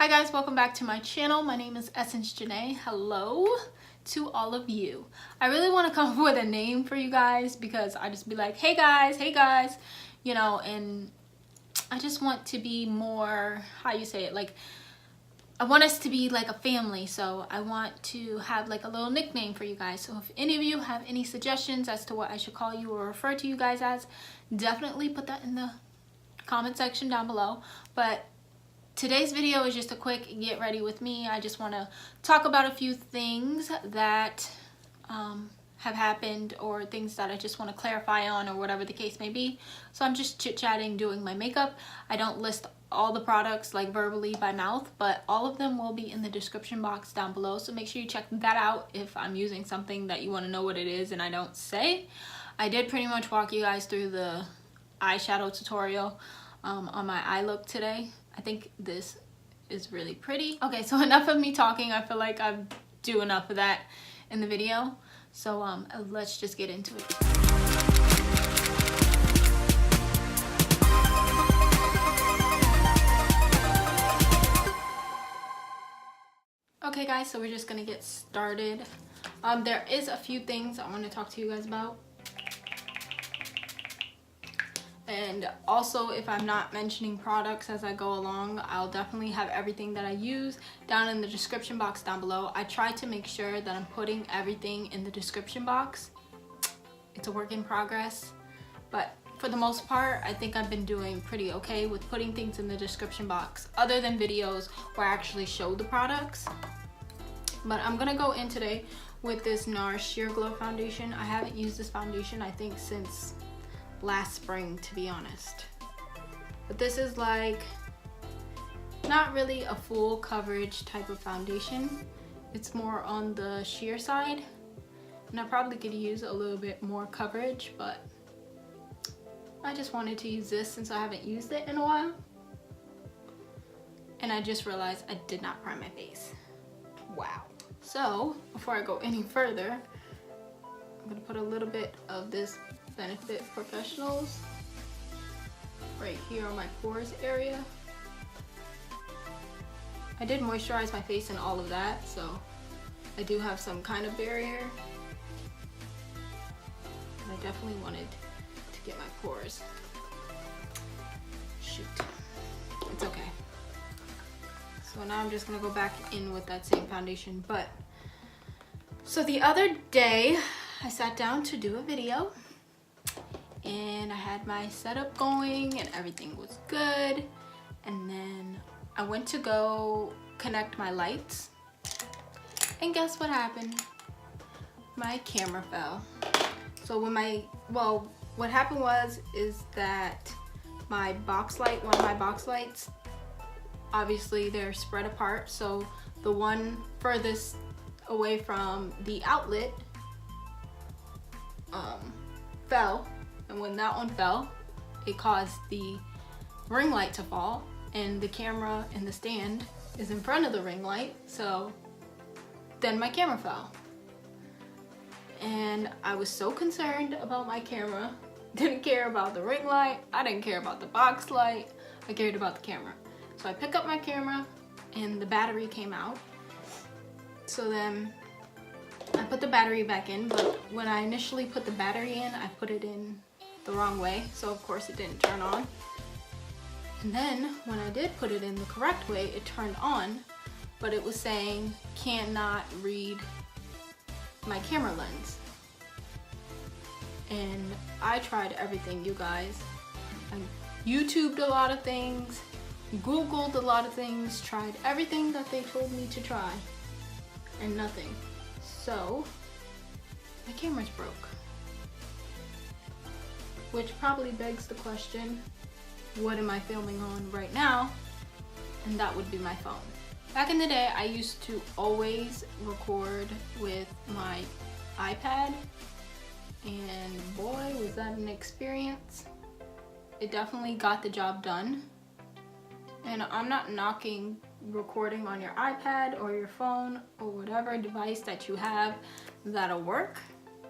Hi guys, welcome back to my channel. My name is JaNay. Hello to all of you. I really want to come up with a name for you guys because I just be like, hey guys, you know, and I just want to be more, how you say it, like I want us to be like a family, so I want to have like a little nickname for you guys. So if any of you have any suggestions as to what I should call you or refer to you guys as, definitely put that in the comment section down below. But today's video is just a quick get ready with me. I just want to talk about a few things that have happened or things that I just want to clarify on or whatever the case may be. So I'm just chit-chatting, doing my makeup. I don't list all the products like verbally by mouth, but all of them will be in the description box down below. So make sure you check that out if I'm using something that you want to know what it is and I don't say. I did pretty much walk you guys through the eyeshadow tutorial on my eye look today. I think this is really pretty. Okay, so enough of me talking. I feel like I do enough of that in the video. So let's just get into it. Okay guys, so we're just gonna get started. There is a few things I want to talk to you guys about. And also, if I'm not mentioning products as I go along, I'll definitely have everything that I use down in the description box down below. I try to make sure that I'm putting everything in the description box. It's a work in progress, but for the most part, I think I've been doing pretty okay with putting things in the description box, other than videos where I actually show the products. But I'm gonna go in today with this Nars Sheer Glow foundation. I haven't used this foundation, I think, since last spring, to be honest. But this is like not really a full coverage type of foundation. It's more on the sheer side, and I probably could use a little bit more coverage, but I just wanted to use this since I haven't used it in a while. And I just realized I did not prime my face. Wow. So before I go any further, I'm gonna put a little bit of this Benefit Professionals right here on my pores area. I did moisturize my face and all of that, so I do have some kind of barrier. And I definitely wanted to get my pores. Shoot, it's okay. So now I'm just gonna go back in with that same foundation. But so the other day I sat down to do a video, and I had my setup going and everything was good, and then I went to go connect my lights, and guess what happened? My camera fell. So when what happened is that my box light, one of my box lights, obviously they're spread apart, so the one furthest away from the outlet fell. And when that one fell, it caused the ring light to fall, and the camera and the stand is in front of the ring light, so then my camera fell. And I was so concerned about my camera, didn't care about the ring light, I didn't care about the box light, I cared about the camera. So I pick up my camera and the battery came out. So then I put the battery back in, but when I initially put the battery in, I put it in the wrong way, so of course it didn't turn on. And then when I did put it in the correct way, it turned on, but it was saying cannot read my camera lens. And I tried everything, you guys. I YouTubed a lot of things, Googled a lot of things, tried everything that they told me to try, and nothing. So my camera's broke. Which probably begs the question, what am I filming on right now? And that would be my phone. Back in the day, I used to always record with my iPad, and boy, was that an experience. It definitely got the job done. And I'm not knocking recording on your iPad or your phone or whatever device that you have that'll work,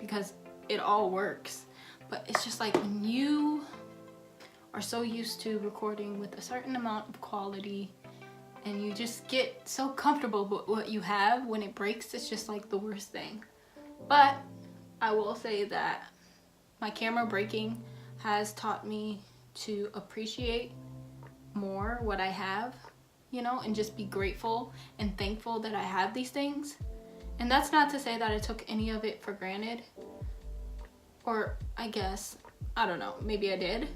because it all works. But it's just like when you are so used to recording with a certain amount of quality and you just get so comfortable with what you have. When it breaks, it's just like the worst thing. But I will say that my camera breaking has taught me to appreciate more what I have, you know, and just be grateful and thankful that I have these things. And that's not to say that I took any of it for granted, or I guess, I don't know, maybe I did.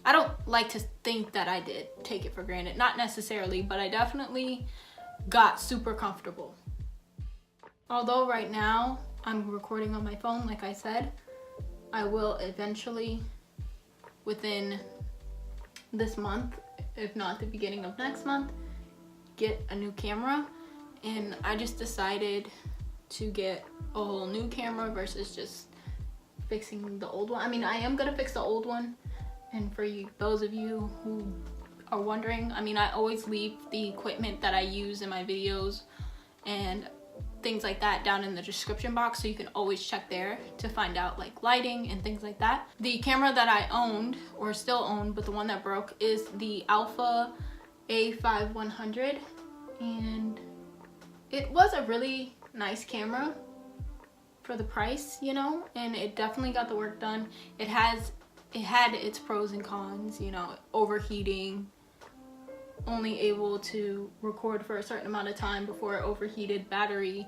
I don't like to think that I did take it for granted, not necessarily, but I definitely got super comfortable. Although right now I'm recording on my phone, like I said, I will eventually, within this month, if not the beginning of next month, get a new camera. And I just decided to get a whole new camera versus just fixing the old one. I mean, I am gonna fix the old one. And for you, those of you who are wondering, I mean, I always leave the equipment that I use in my videos and things like that down in the description box, so you can always check there to find out like lighting and things like that. The camera that I owned, or still own, but the one that broke, is the Alpha A5100, and it was a really nice camera for the price, you know, and it definitely got the work done. It had its pros and cons, you know, overheating, only able to record for a certain amount of time before it overheated, battery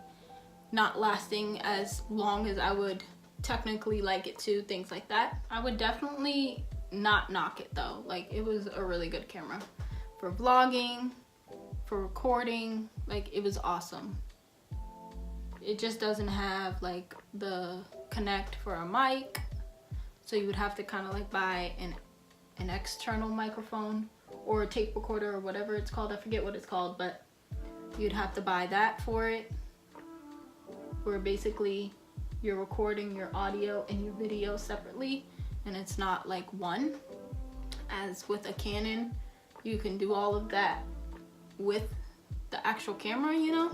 not lasting as long as I would technically like it to, things like that. I would definitely not knock it though. Like, it was a really good camera for vlogging, for recording. Like, it was awesome. It just doesn't have like the connect for a mic, so you would have to kind of like buy an external microphone or a tape recorder or whatever it's called. I forget what it's called, but you'd have to buy that for it, where basically you're recording your audio and your video separately, and it's not like one. As with a Canon, you can do all of that with the actual camera, you know?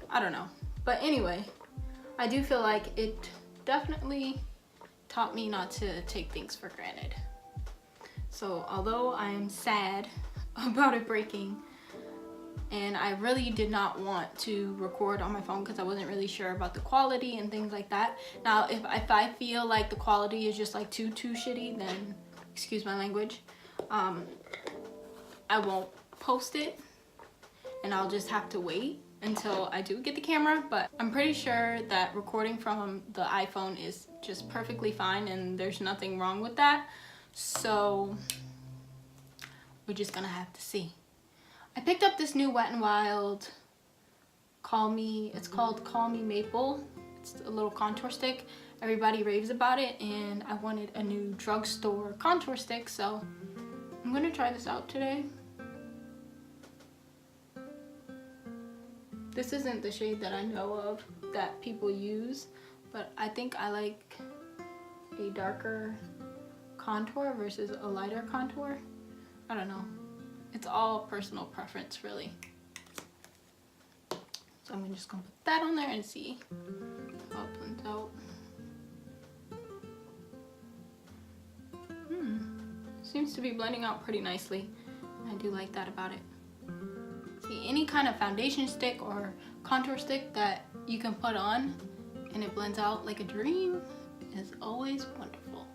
I don't know. But anyway, I do feel like it definitely taught me not to take things for granted. So although I am sad about it breaking, and I really did not want to record on my phone because I wasn't really sure about the quality and things like that. Now, if I feel like the quality is just like too shitty, then, excuse my language, I won't post it, and I'll just have to wait until I do get the camera. But I'm pretty sure that recording from the iPhone is just perfectly fine, and there's nothing wrong with that. So we're just gonna have to see. I picked up this new Wet n Wild it's called Call Me Maple. It's a little contour stick. Everybody raves about it, and I wanted a new drugstore contour stick, so I'm gonna try this out today. This isn't the shade that I know of that people use, but I think I like a darker contour versus a lighter contour. I don't know. It's all personal preference, really. So I'm just gonna put that on there and see how it blends out. Seems to be blending out pretty nicely. I do like that about it. See, any kind of foundation stick or contour stick that you can put on and it blends out like a dream is always wonderful.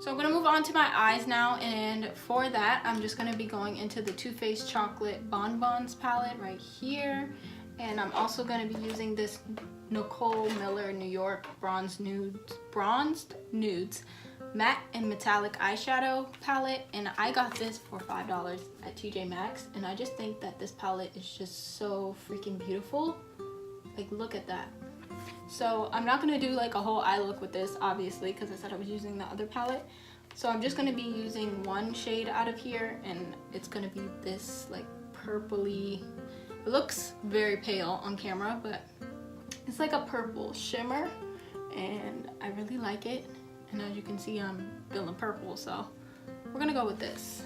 So I'm going to move on to my eyes now, and for that I'm just going to be going into the Too Faced Chocolate Bonbons palette right here, and I'm also going to be using this Nicole Miller New York Bronzed Nudes Matte and Metallic Eyeshadow palette, and I got this for $5 at TJ Maxx, and I just think that this palette is just so freaking beautiful. Like, look at that. So I'm not going to do like a whole eye look with this, obviously, because I said I was using the other palette. So I'm just going to be using one shade out of here, and it's going to be this like purpley, it looks very pale on camera, but it's like a purple shimmer, and I really like it. And as you can see, I'm feeling purple, so we're gonna go with this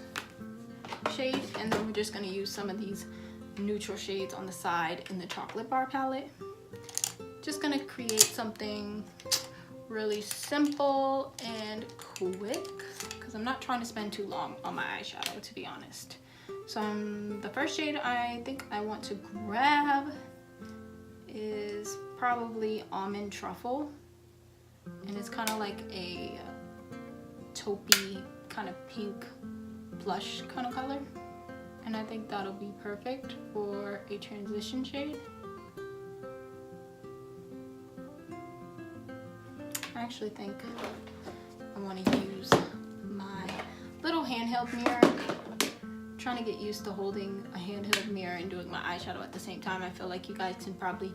shade, and then we're just gonna use some of these neutral shades on the side in the chocolate bar palette. Just gonna create something really simple and quick because I'm not trying to spend too long on my eyeshadow, to be honest. So the first shade I think I want to grab is probably Almond Truffle, and it's kind of like a taupey kind of pink blush kind of color, and I think that'll be perfect for a transition shade. I actually think I want to use my little handheld mirror. I'm trying to get used to holding a handheld mirror and doing my eyeshadow at the same time. I feel like you guys can probably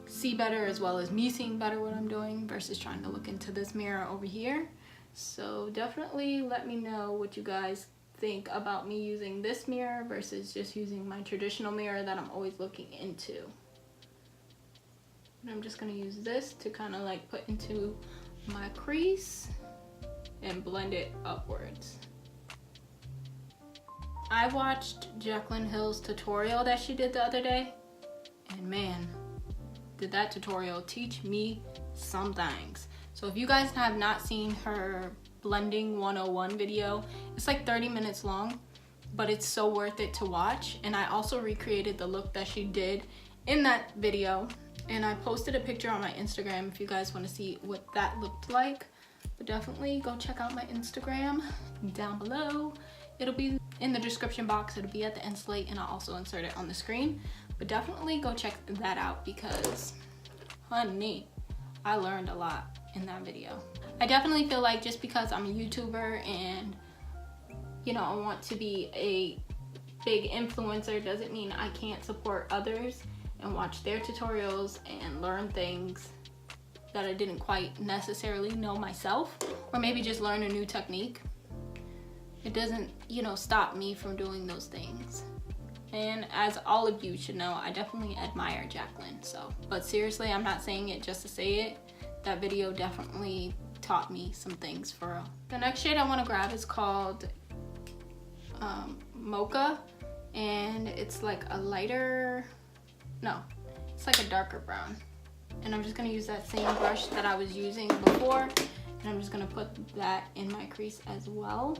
see better, as well as me seeing better what I'm doing versus trying to look into this mirror over here. So definitely let me know what you guys think about me using this mirror versus just using my traditional mirror that I'm always looking into. And I'm just going to use this to kind of like put into my crease and blend it upwards. I watched Jaclyn Hill's tutorial that she did the other day, and man, did that tutorial teach me some things. So if you guys have not seen her blending 101 video, it's like 30 minutes long, but it's so worth it to watch. And I also recreated the look that she did in that video, and I posted a picture on my Instagram if you guys want to see what that looked like. But definitely go check out my Instagram down below. It'll be in the description box, it'll be at the end slate, and I'll also insert it on the screen. But definitely go check that out because, honey, I learned a lot in that video. I definitely feel like just because I'm a YouTuber and, you know, I want to be a big influencer doesn't mean I can't support others and watch their tutorials and learn things that I didn't quite necessarily know myself, or maybe just learn a new technique. It doesn't, you know, stop me from doing those things. And as all of you should know, I definitely admire Jaclyn. So, but seriously, I'm not saying it just to say it. That video definitely taught me some things for real. The next shade I want to grab is called Mocha, and it's like a lighter, no, it's like a darker brown. And I'm just gonna use that same brush that I was using before, and I'm just gonna put that in my crease as well.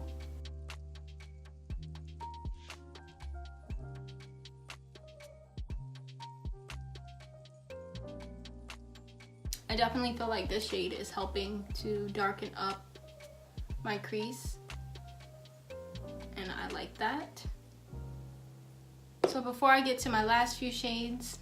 I definitely feel like this shade is helping to darken up my crease, and I like that. So before I get to my last few shades,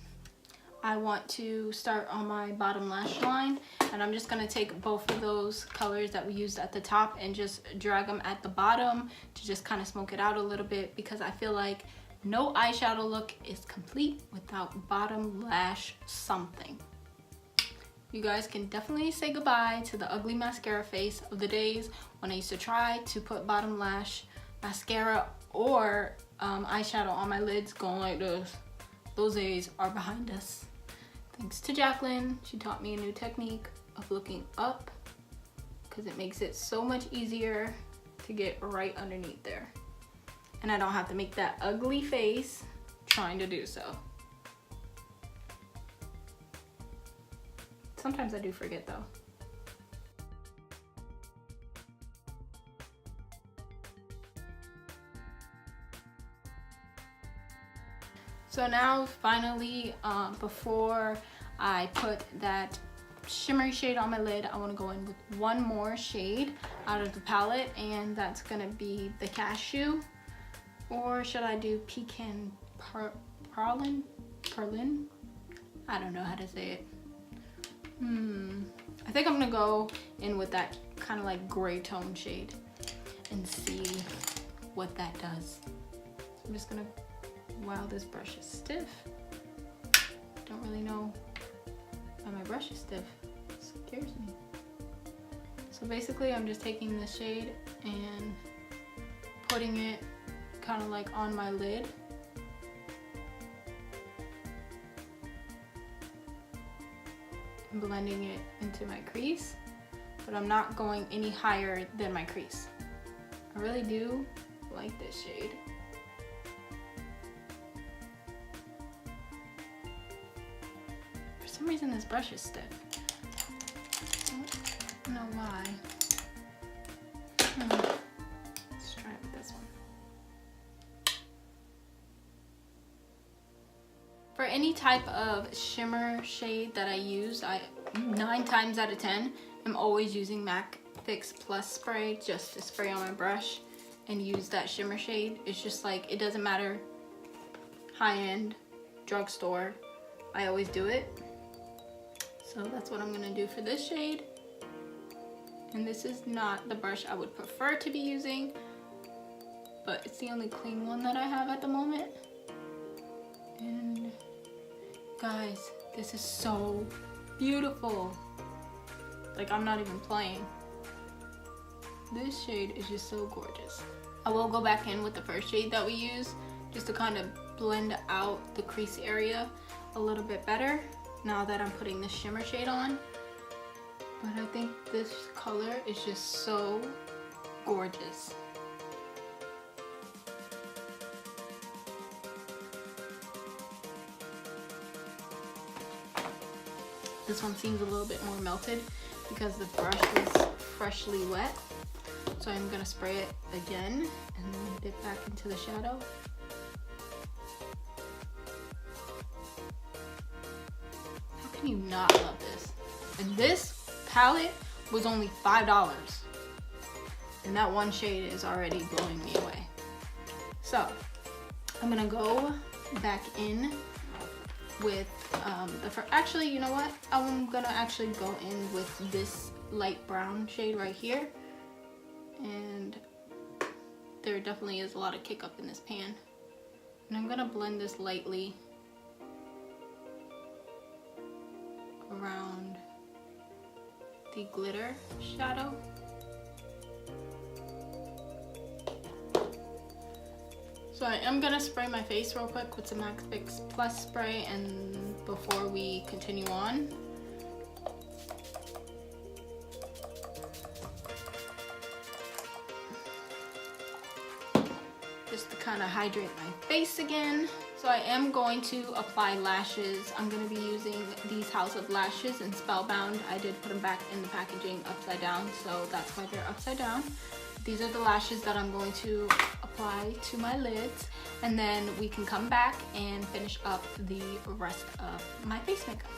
I want to start on my bottom lash line, and I'm just going to take both of those colors that we used at the top and just drag them at the bottom to just kind of smoke it out a little bit, because I feel like no eyeshadow look is complete without bottom lash something. You guys can definitely say goodbye to the ugly mascara face of the days when I used to try to put bottom lash mascara or eyeshadow on my lids going like this. Those days are behind us. Thanks to Jaclyn, she taught me a new technique of looking up, because it makes it so much easier to get right underneath there. And I don't have to make that ugly face trying to do so. Sometimes I do forget though. So now finally, before I put that shimmery shade on my lid, I want to go in with one more shade out of the palette, and that's going to be the Cashew. Or should I do Pecan Perlin? I don't know how to say it. I think I'm going to go in with that kind of like gray tone shade and see what that does. So I'm just going to, wow, this brush is stiff. Don't really know why my brush is stiff. It scares me. So basically I'm just taking this shade and putting it kind of like on my lid. And blending it into my crease. but I'm not going any higher than my crease. I really do like this shade. For some reason this brush is stiff. I don't know why. Let's try it with this one. For any type of shimmer shade that I use, 9 times out of 10 am always using MAC Fix Plus spray just to spray on my brush and use that shimmer shade. It's just like, it doesn't matter, high-end, drugstore, I always do it. So that's what I'm gonna do for this shade. And this is not the brush I would prefer to be using, but it's the only clean one that I have at the moment. And guys, this is so beautiful. Like, I'm not even playing. This shade is just so gorgeous. I will go back in with the first shade that we used just to kind of blend out the crease area a little bit better now that I'm putting the shimmer shade on. But I think this color is just so gorgeous. This one seems a little bit more melted because the brush was freshly wet. So I'm gonna spray it again and then dip back into the shadow. How can you not love this? And this palette was only $5. And that one shade is already blowing me away. So I'm gonna go back in with actually, you know what? I'm gonna actually go in with this light brown shade right here. And there definitely is a lot of kick up in this pan. And I'm gonna blend this lightly around the glitter shadow. So I am gonna spray my face real quick with some MAC Fix Plus spray and before we continue on. Just to kind of hydrate my face again. So I am going to apply lashes. I'm going to be using these House of Lashes in Spellbound. I did put them back in the packaging upside down, so that's why they're upside down. These are the lashes that I'm going to apply to my lids, and then we can come back and finish up the rest of my face makeup.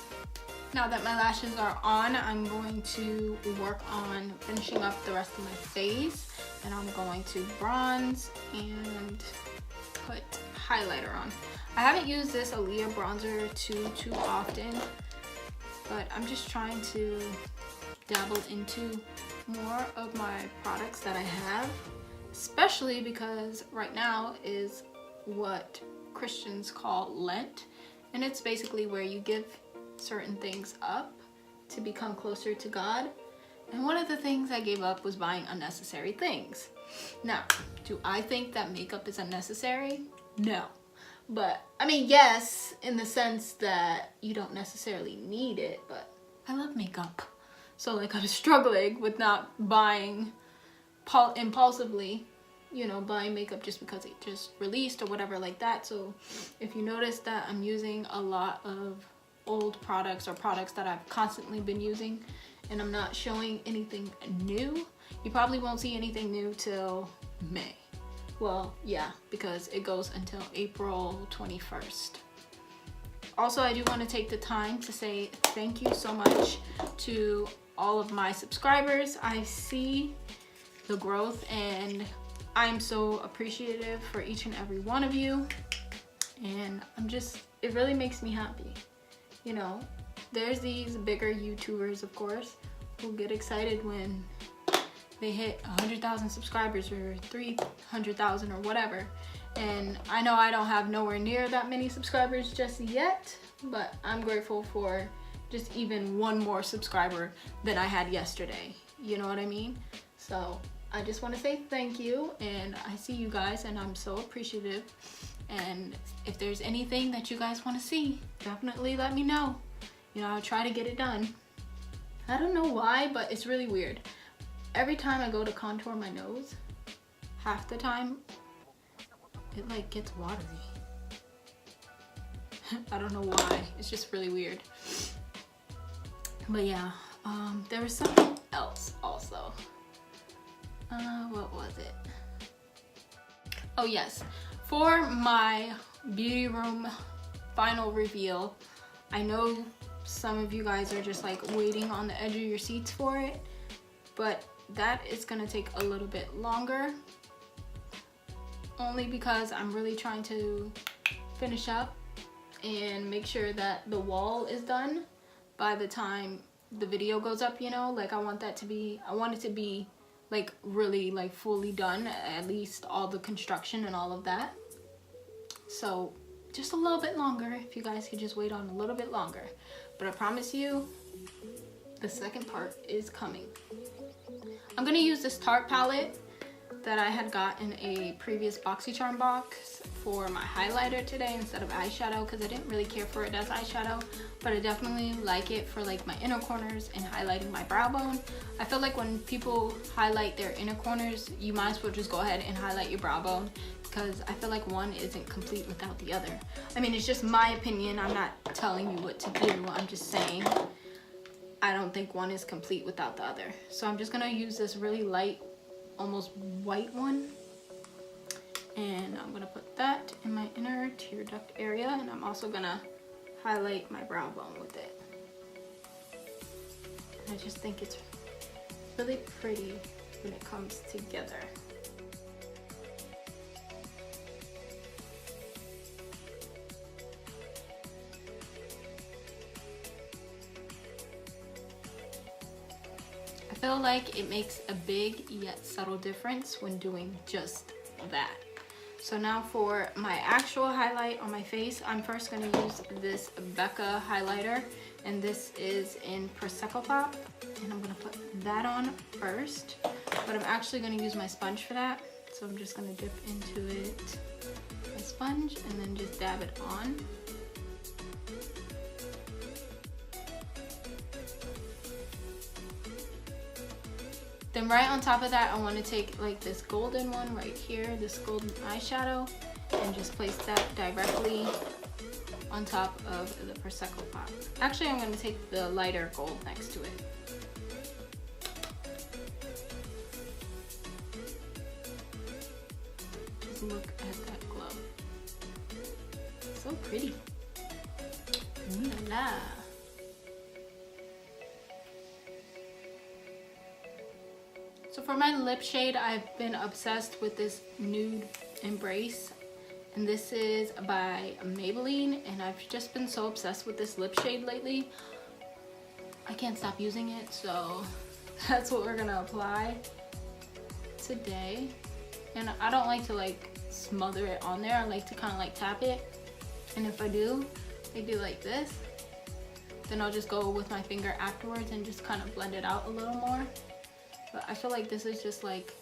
Now that my lashes are on, I'm going to work on finishing up the rest of my face, and I'm going to bronze and put highlighter on. I haven't used this Aaliyah bronzer too often, but I'm just trying to dabble into more of my products that I have, especially because right now is what Christians call Lent, and it's basically where you give certain things up to become closer to God. And one of the things I gave up was buying unnecessary things. Now, do I think that makeup is unnecessary? No. But I mean, yes, in the sense that you don't necessarily need it, but I love makeup. So like, I was struggling with not buying impulsively, you know, buying makeup just because it just released or whatever like that. So if you notice that I'm using a lot of old products or products that I've constantly been using and I'm not showing anything new, you probably won't see anything new till May. Well, yeah, because it goes until April 21st. Also, I do want to take the time to say thank you so much to all of my subscribers. I see the growth and I'm so appreciative for each and every one of you. And it really makes me happy. You know, there's these bigger YouTubers, of course, who get excited when they hit 100,000 subscribers or 300,000 or whatever. And I know I don't have nowhere near that many subscribers just yet, but I'm grateful for just even one more subscriber than I had yesterday. You know what I mean? So I just want to say thank you, and I see you guys and I'm so appreciative. And if there's anything that you guys want to see, definitely let me know. You know, I'll try to get it done. I don't know why, but it's really weird. Every time I go to contour my nose, half the time, it like gets watery. I don't know why, it's just really weird. But yeah, there was something else also. What was it? Oh yes, for my beauty room final reveal, I know some of you guys are just like waiting on the edge of your seats for it, but that is gonna take a little bit longer, only because I'm really trying to finish up and make sure that the wall is done by the time the video goes up, you know. Like I want it to be like really like fully done, at least all the construction and all of that. So just a little bit longer, if you guys could just wait on a little bit longer. But I promise you, the second part is coming. I'm gonna use this Tarte palette that I had got in a previous BoxyCharm box for my highlighter today instead of eyeshadow, because I didn't really care for it as eyeshadow, but I definitely like it for like my inner corners and highlighting my brow bone. I feel like when people highlight their inner corners, you might as well just go ahead and highlight your brow bone, because I feel like one isn't complete without the other. I mean, it's just my opinion. I'm not telling you what to do. I'm just saying I don't think one is complete without the other. So I'm just gonna use this really light, almost white one, and I'm gonna put that in my inner tear duct area, and I'm also gonna highlight my brow bone with it. I just think it's really pretty when it comes together. I feel like it makes a big yet subtle difference when doing just that. So now for my actual highlight on my face, I'm first going to use this Becca highlighter, and this is in Prosecco Pop, and I'm going to put that on first, but I'm actually going to use my sponge for that. So I'm just going to dip into it, my sponge, and then just dab it on. Then right on top of that, I want to take like this golden one right here, this golden eyeshadow, and just place that directly on top of the Prosecco Pop. Actually, I'm going to take the lighter gold next to it. Just look at that glow. So pretty. Ooh la la. So for my lip shade, I've been obsessed with this Nude Embrace, and this is by Maybelline, and I've just been so obsessed with this lip shade lately. I can't stop using it, so that's what we're gonna apply today. And I don't like to like smother it on there. I like to kind of like tap it, and if I do like this, then I'll just go with my finger afterwards and just kind of blend it out a little more. But I feel like this is just like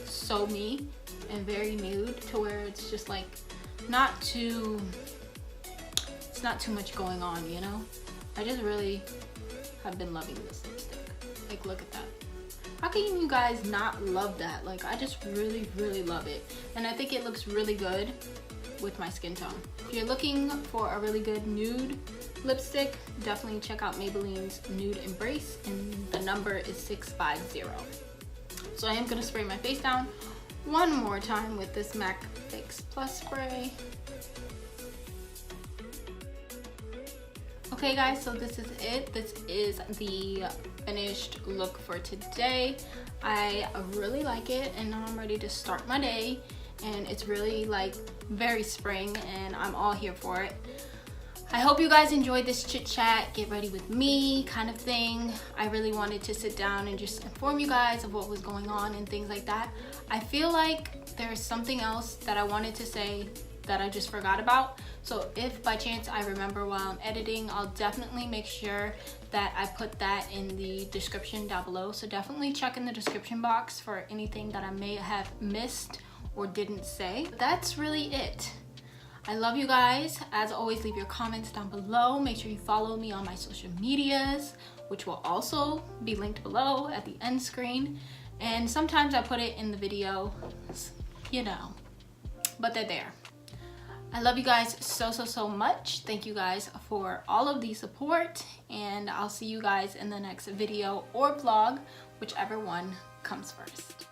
so me and very nude, to where it's just like it's not too much going on, you know? I just really have been loving this lipstick. Like, look at that. How can you guys not love that? Like, I just really, really love it. And I think it looks really good with my skin tone. If you're looking for a really good nude lipstick, definitely check out Maybelline's Nude Embrace, and the number is 650. So I am gonna spray my face down one more time with this MAC Fix Plus spray. Okay guys, so this is it. This is the finished look for today. I really like it, and now I'm ready to start my day, and it's really like very spring, and I'm all here for it. I hope you guys enjoyed this chit chat, get ready with me kind of thing. I really wanted to sit down and just inform you guys of what was going on and things like that. I feel like there's something else that I wanted to say that I just forgot about. So if by chance I remember while I'm editing, I'll definitely make sure that I put that in the description down below. So definitely check in the description box for anything that I may have missed or didn't say. That's really it. I love you guys. As always, leave your comments down below. Make sure you follow me on my social medias, which will also be linked below at the end screen. And sometimes I put it in the video, you know, but they're there. I love you guys so much. Thank you guys for all of the support, and I'll see you guys in the next video or vlog, whichever one comes first.